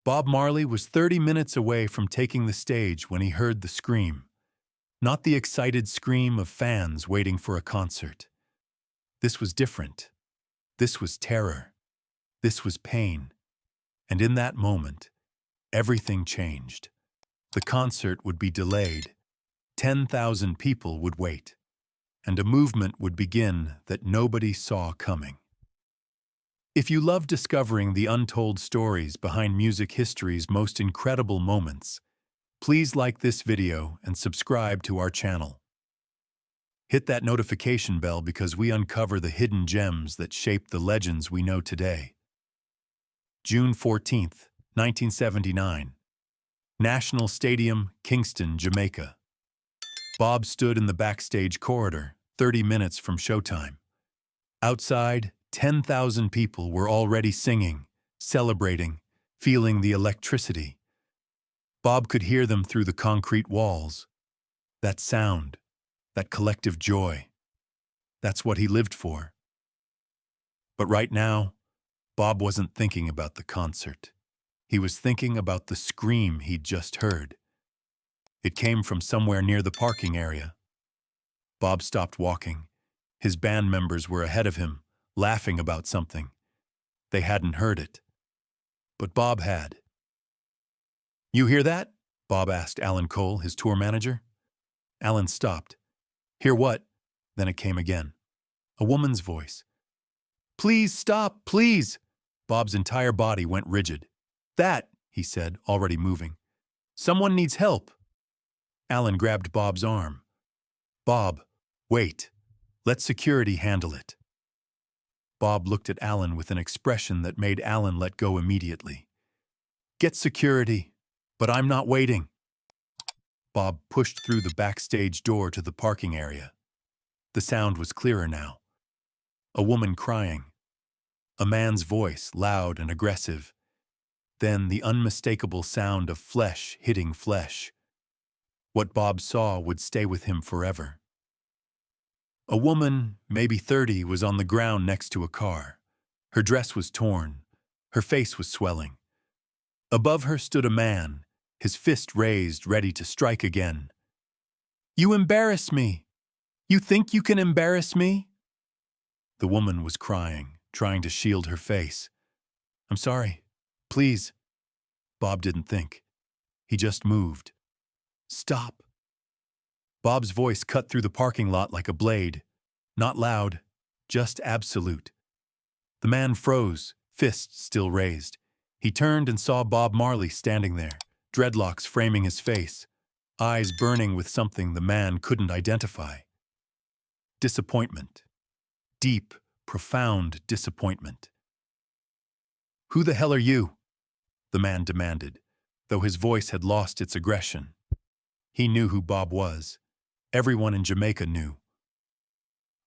Bob Marley was 30 minutes away from taking the stage when he heard the scream. Not the excited scream of fans waiting for a concert. This was different. This was terror. This was pain. And in that moment, everything changed. The concert would be delayed. 10,000 people would wait. And a movement would begin that nobody saw coming. If you love discovering the untold stories behind music history's most incredible moments, please like this video and subscribe to our channel. Hit that notification bell because we uncover the hidden gems that shape the legends we know today. June 14th, 1979. National Stadium, Kingston, Jamaica. Bob stood in the backstage corridor, 30 minutes from showtime. Outside, 10,000 people were already singing, celebrating, feeling the electricity. Bob could hear them through the concrete walls. That sound, that collective joy. That's what he lived for. But right now, Bob wasn't thinking about the concert. He was thinking about the scream he'd just heard. It came from somewhere near the parking area. Bob stopped walking. His band members were ahead of him, laughing about something. They hadn't heard it. But Bob had. "You hear that?" Bob asked Alan Cole, his tour manager. Alan stopped. "Hear what?" Then it came again. A woman's voice. "Please stop, please!" Bob's entire body went rigid. "That," he said, already moving. "Someone needs help." Alan grabbed Bob's arm. "Bob, wait. Let security handle it." Bob looked at Alan with an expression that made Alan let go immediately. "Get security, but I'm not waiting." Bob pushed through the backstage door to the parking area. The sound was clearer now. A woman crying. A man's voice, loud and aggressive. Then the unmistakable sound of flesh hitting flesh. What Bob saw would stay with him forever. A woman, maybe 30, was on the ground next to a car. Her dress was torn. Her face was swelling. Above her stood a man, his fist raised, ready to strike again. "You embarrass me! You think you can embarrass me?" The woman was crying, trying to shield her face. "I'm sorry. Please." Bob didn't think. He just moved. "Stop." Bob's voice cut through the parking lot like a blade. Not loud, just absolute. The man froze, fists still raised. He turned and saw Bob Marley standing there, dreadlocks framing his face, eyes burning with something the man couldn't identify. Disappointment. Deep, profound disappointment. "Who the hell are you?" the man demanded, though his voice had lost its aggression. He knew who Bob was. Everyone in Jamaica knew.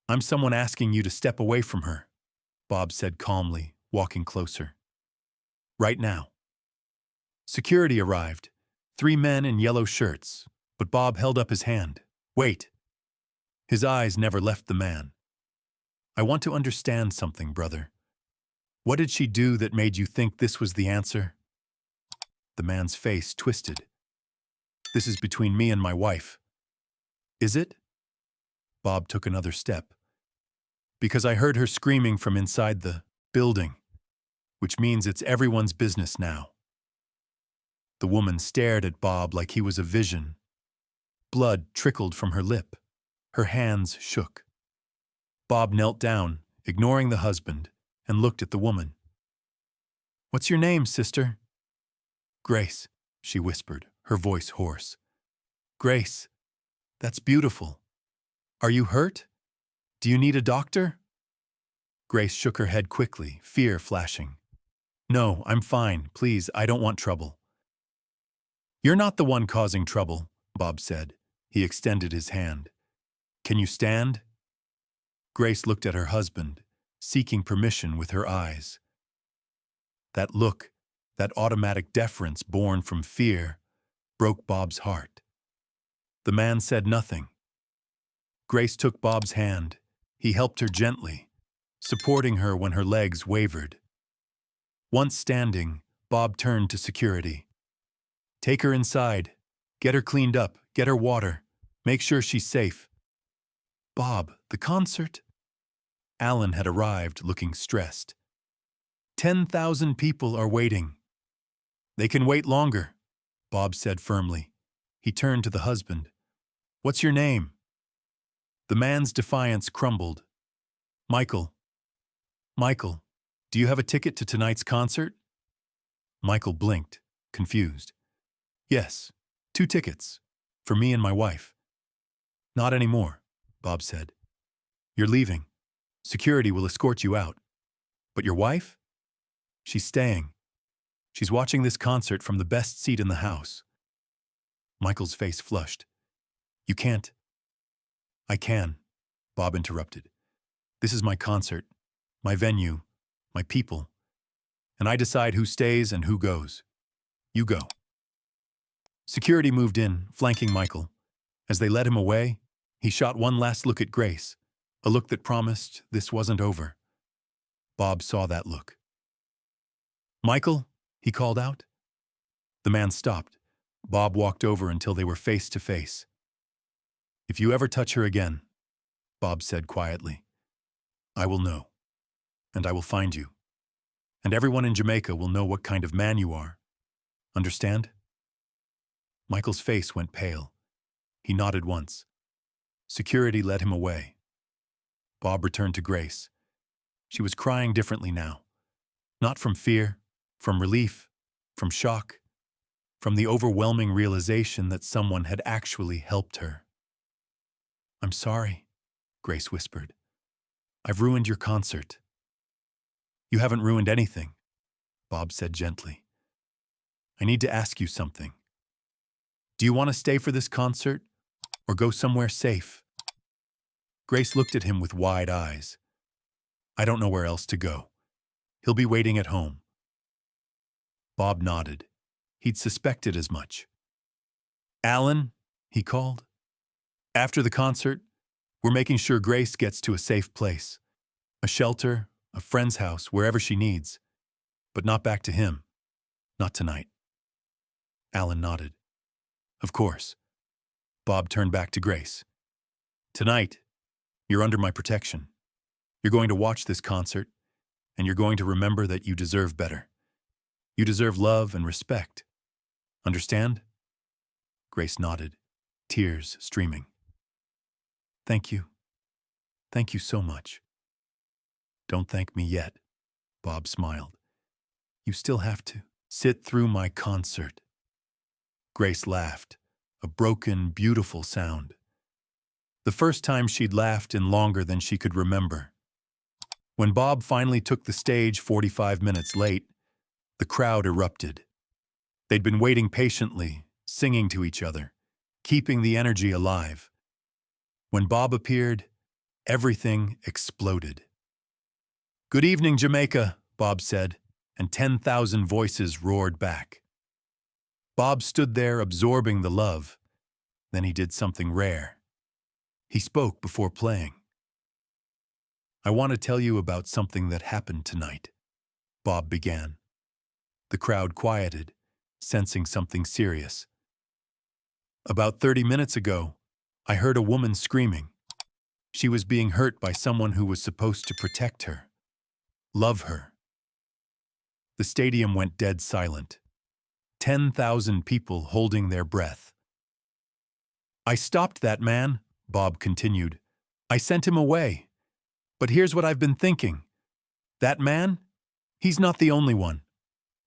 "I'm someone asking you to step away from her," Bob said calmly, walking closer. "Right now." Security arrived. 3 men in yellow shirts, but Bob held up his hand. "Wait." His eyes never left the man. "I want to understand something, brother. What did she do that made you think this was the answer?" The man's face twisted. "This is between me and my wife." "Is it?" Bob took another step. "Because I heard her screaming from inside the building, which means it's everyone's business now." The woman stared at Bob like he was a vision. Blood trickled from her lip. Her hands shook. Bob knelt down, ignoring the husband, and looked at the woman. "What's your name, sister?" "Grace," she whispered, her voice hoarse. "Grace, that's beautiful. Are you hurt? Do you need a doctor?" Grace shook her head quickly, fear flashing. "No, I'm fine. Please, I don't want trouble." "You're not the one causing trouble," Bob said. He extended his hand. "Can you stand?" Grace looked at her husband, seeking permission with her eyes. That look, that automatic deference born from fear, broke Bob's heart. The man said nothing. Grace took Bob's hand. He helped her gently, supporting her when her legs wavered. Once standing, Bob turned to security. Take her inside. Get her cleaned up. Get her water. Make sure she's safe. Bob, the concert? Alan had arrived looking stressed. 10,000 people are waiting. They can wait longer, Bob said firmly. He turned to the husband. What's your name? The man's defiance crumbled. Michael. Michael, do you have a ticket to tonight's concert? Michael blinked, confused. Yes, 2 tickets. For me and my wife. Not anymore, Bob said. You're leaving. Security will escort you out. But your wife? She's staying. She's watching this concert from the best seat in the house. Michael's face flushed. You can't. I can, Bob interrupted. This is my concert, my venue, my people, and I decide who stays and who goes. You go. Security moved in, flanking Michael. As they led him away, he shot one last look at Grace, a look that promised this wasn't over. Bob saw that look. Michael, he called out. The man stopped. Bob walked over until they were face to face. If you ever touch her again, Bob said quietly, I will know, and I will find you, and everyone in Jamaica will know what kind of man you are. Understand? Michael's face went pale. He nodded once. Security led him away. Bob returned to Grace. She was crying differently now. Not from fear, from relief, from shock, from the overwhelming realization that someone had actually helped her. I'm sorry, Grace whispered. I've ruined your concert. You haven't ruined anything, Bob said gently. I need to ask you something. Do you want to stay for this concert or go somewhere safe? Grace looked at him with wide eyes. I don't know where else to go. He'll be waiting at home. Bob nodded. He'd suspected as much. Alan, he called. After the concert, we're making sure Grace gets to a safe place. A shelter, a friend's house, wherever she needs. But not back to him. Not tonight. Alan nodded. Of course. Bob turned back to Grace. Tonight, you're under my protection. You're going to watch this concert, and you're going to remember that you deserve better. You deserve love and respect. Understand? Grace nodded, tears streaming. Thank you. Thank you so much. Don't thank me yet, Bob smiled. You still have to sit through my concert. Grace laughed, a broken, beautiful sound. The first time she'd laughed in longer than she could remember. When Bob finally took the stage 45 minutes late, the crowd erupted. They'd been waiting patiently, singing to each other, keeping the energy alive. When Bob appeared, everything exploded. Good evening, Jamaica, Bob said, and 10,000 voices roared back. Bob stood there absorbing the love. Then he did something rare. He spoke before playing. I want to tell you about something that happened tonight, Bob began. The crowd quieted, sensing something serious. About 30 minutes ago, I heard a woman screaming. She was being hurt by someone who was supposed to protect her, love her. The stadium went dead silent. 10,000 people holding their breath. I stopped that man, Bob continued. I sent him away. But here's what I've been thinking. That man, he's not the only one.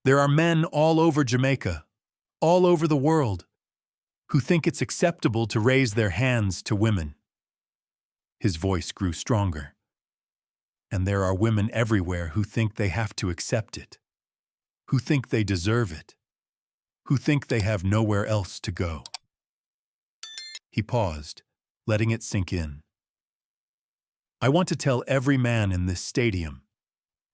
There are men all over Jamaica, all over the world, who think it's acceptable to raise their hands to women. His voice grew stronger. And there are women everywhere who think they have to accept it, who think they deserve it, who think they have nowhere else to go. He paused, letting it sink in. I want to tell every man in this stadium,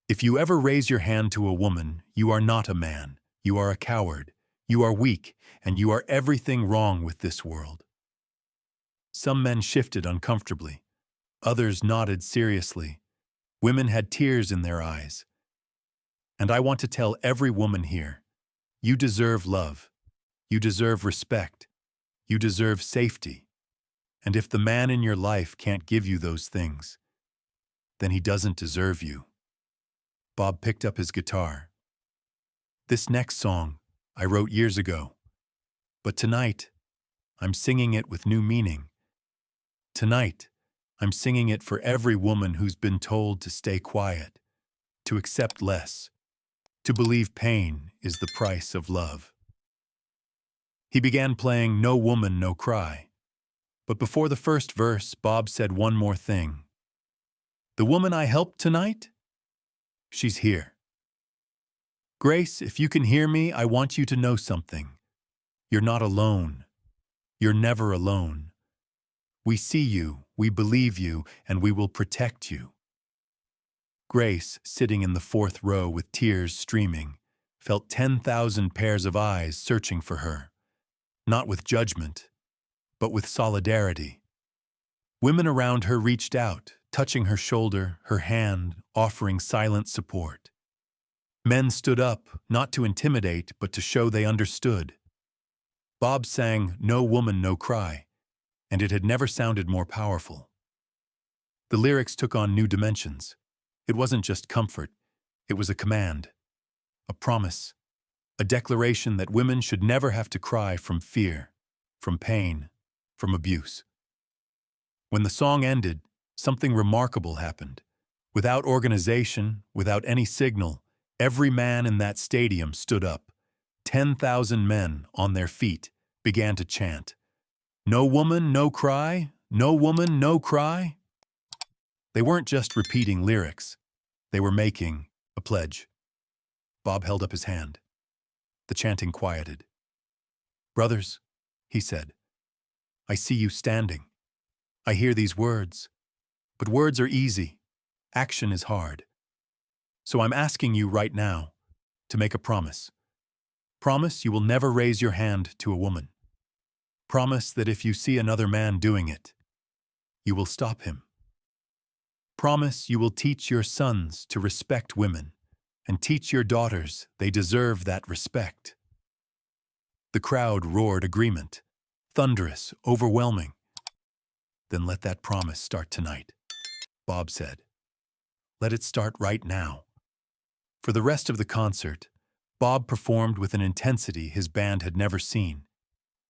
if you ever raise your hand to a woman, you are not a man, you are a coward, you are weak, and you are everything wrong with this world. Some men shifted uncomfortably. Others nodded seriously. Women had tears in their eyes. And I want to tell every woman here, You deserve love. You deserve respect. You deserve safety. And if the man in your life can't give you those things, then he doesn't deserve you. Bob picked up his guitar. This next song I wrote years ago, but tonight I'm singing it with new meaning. Tonight, I'm singing it for every woman who's been told to stay quiet, to accept less, to believe pain is the price of love. He began playing No Woman, No Cry. But before the first verse, Bob said one more thing. The woman I helped tonight? She's here. Grace, if you can hear me, I want you to know something. You're not alone. You're never alone. We see you, we believe you, and we will protect you. Grace, sitting in the fourth row with tears streaming, felt 10,000 pairs of eyes searching for her, not with judgment, but with solidarity. Women around her reached out, touching her shoulder, her hand, offering silent support. Men stood up, not to intimidate, but to show they understood. Bob sang No Woman, No Cry, and it had never sounded more powerful. The lyrics took on new dimensions. It wasn't just comfort, it was a command, a promise, a declaration that women should never have to cry from fear, from pain, from abuse. When the song ended, something remarkable happened. Without organization, without any signal, every man in that stadium stood up. 10,000 men on their feet began to chant, No woman, no cry, no woman, no cry. They weren't just repeating lyrics. They were making a pledge. Bob held up his hand. The chanting quieted. Brothers, he said, I see you standing. I hear these words. But words are easy. Action is hard. So I'm asking you right now to make a promise. Promise you will never raise your hand to a woman. Promise that if you see another man doing it, you will stop him. Promise you will teach your sons to respect women and teach your daughters they deserve that respect. The crowd roared agreement, thunderous, overwhelming. Then let that promise start tonight, Bob said. Let it start right now. For the rest of the concert, Bob performed with an intensity his band had never seen.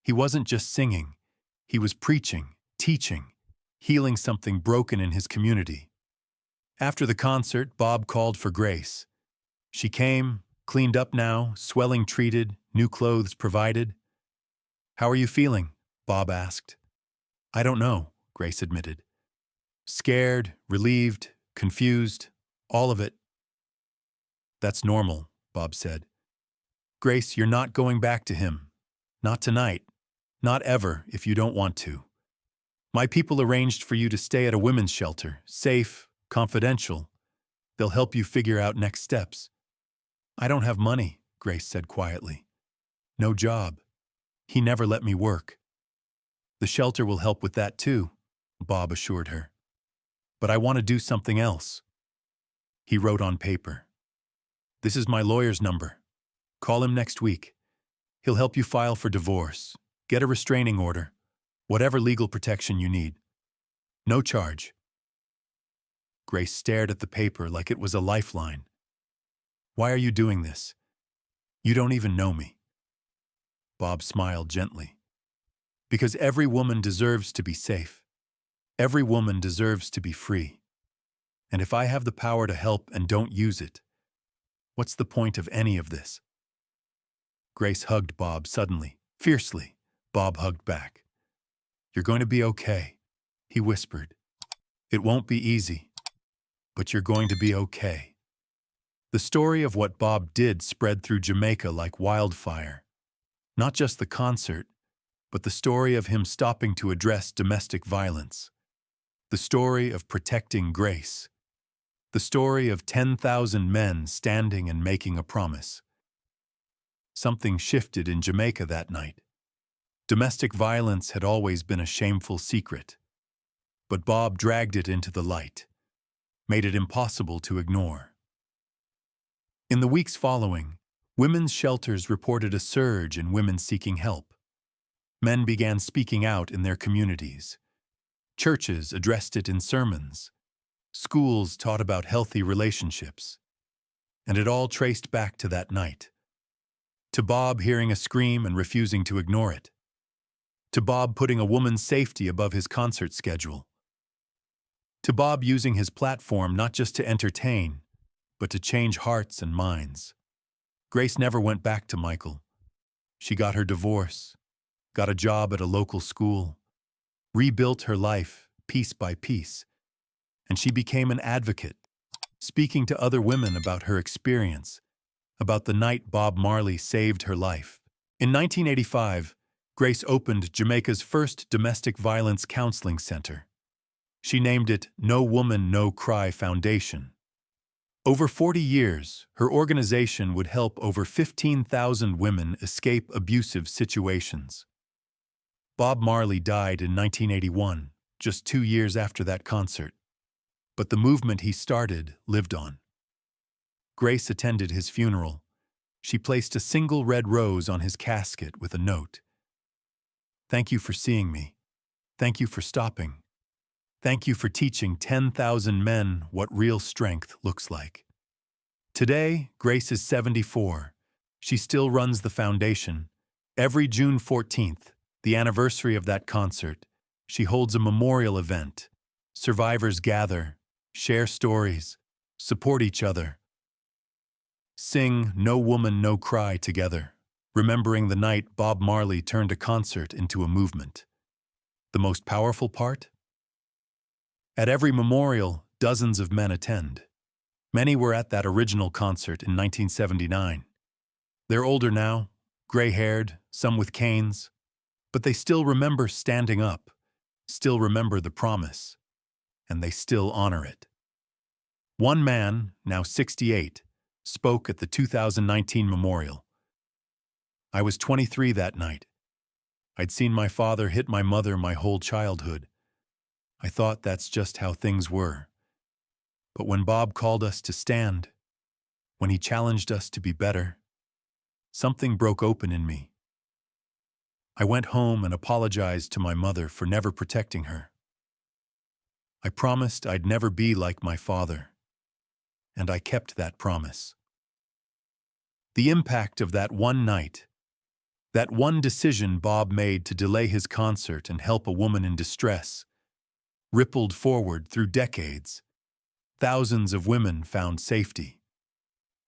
He wasn't just singing, he was preaching, teaching, healing something broken in his community. After the concert, Bob called for Grace. She came, cleaned up now, swelling treated, new clothes provided. How are you feeling? Bob asked. I don't know, Grace admitted. Scared, relieved, confused, all of it. That's normal, Bob said. Grace, you're not going back to him. Not tonight. Not ever, if you don't want to. My people arranged for you to stay at a women's shelter, safe, confidential. They'll help you figure out next steps. I don't have money, Grace said quietly. No job. He never let me work. The shelter will help with that too, Bob assured her. But I want to do something else. He wrote on paper. This is my lawyer's number. Call him next week. He'll help you file for divorce, get a restraining order, whatever legal protection you need. No charge. Grace stared at the paper like it was a lifeline. Why are you doing this? You don't even know me. Bob smiled gently. Because every woman deserves to be safe. Every woman deserves to be free. And if I have the power to help and don't use it, what's the point of any of this? Grace hugged Bob suddenly, fiercely. Bob hugged back. You're going to be okay, he whispered. It won't be easy, but you're going to be okay. The story of what Bob did spread through Jamaica like wildfire. Not just the concert, but the story of him stopping to address domestic violence. The story of protecting Grace. The story of 10,000 men standing and making a promise. Something shifted in Jamaica that night. Domestic violence had always been a shameful secret, but Bob dragged it into the light, made it impossible to ignore. In the weeks following, Women's shelters reported a surge in women seeking help. Men began speaking out in their communities. Churches addressed it in sermons. Schools taught about healthy relationships. And it all traced back to that night. To Bob hearing a scream and refusing to ignore it. To Bob putting a woman's safety above his concert schedule. To Bob using his platform not just to entertain, but to change hearts and minds. Grace never went back to Michael. She got her divorce, got a job at a local school, rebuilt her life piece by piece, and she became an advocate, speaking to other women about her experience, about the night Bob Marley saved her life. In 1985, Grace opened Jamaica's first domestic violence counseling center. She named it No Woman, No Cry Foundation. Over 40 years, her organization would help over 15,000 women escape abusive situations. Bob Marley died in 1981, just 2 years after that concert. But the movement he started lived on. Grace attended his funeral. She placed a single red rose on his casket with a note. "Thank you for seeing me. Thank you for stopping. Thank you for teaching 10,000 men what real strength looks like." Today, Grace is 74. She still runs the foundation. Every June 14th, the anniversary of that concert, she holds a memorial event. Survivors gather, share stories, support each other. Sing No Woman, No Cry together, remembering the night Bob Marley turned a concert into a movement. The most powerful part? At every memorial, dozens of men attend. Many were at that original concert in 1979. They're older now, gray-haired, some with canes, but they still remember standing up, still remember the promise, and they still honor it. One man, now 68, spoke at the 2019 memorial. "I was 23 that night. I'd seen my father hit my mother my whole childhood. I thought that's just how things were. But when Bob called us to stand, when he challenged us to be better, something broke open in me. I went home and apologized to my mother for never protecting her. I promised I'd never be like my father, and I kept that promise." The impact of that one night, that one decision Bob made to delay his concert and help a woman in distress, rippled forward through decades. Thousands of women found safety.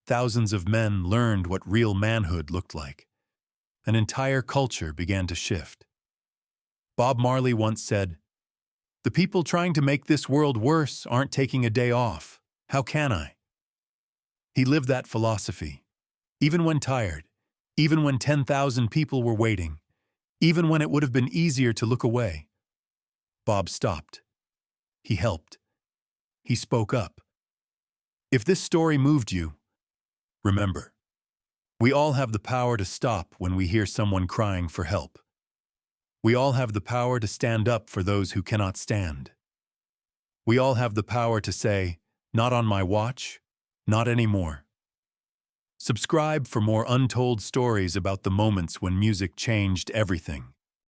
Thousands of men learned what real manhood looked like. An entire culture began to shift. Bob Marley once said, "The people trying to make this world worse aren't taking a day off. How can I?" He lived that philosophy. Even when tired, even when 10,000 people were waiting, even when it would have been easier to look away, Bob stopped. He helped. He spoke up. If this story moved you, remember, we all have the power to stop when we hear someone crying for help. We all have the power to stand up for those who cannot stand. We all have the power to say, "Not on my watch, not anymore." Subscribe for more untold stories about the moments when music changed everything.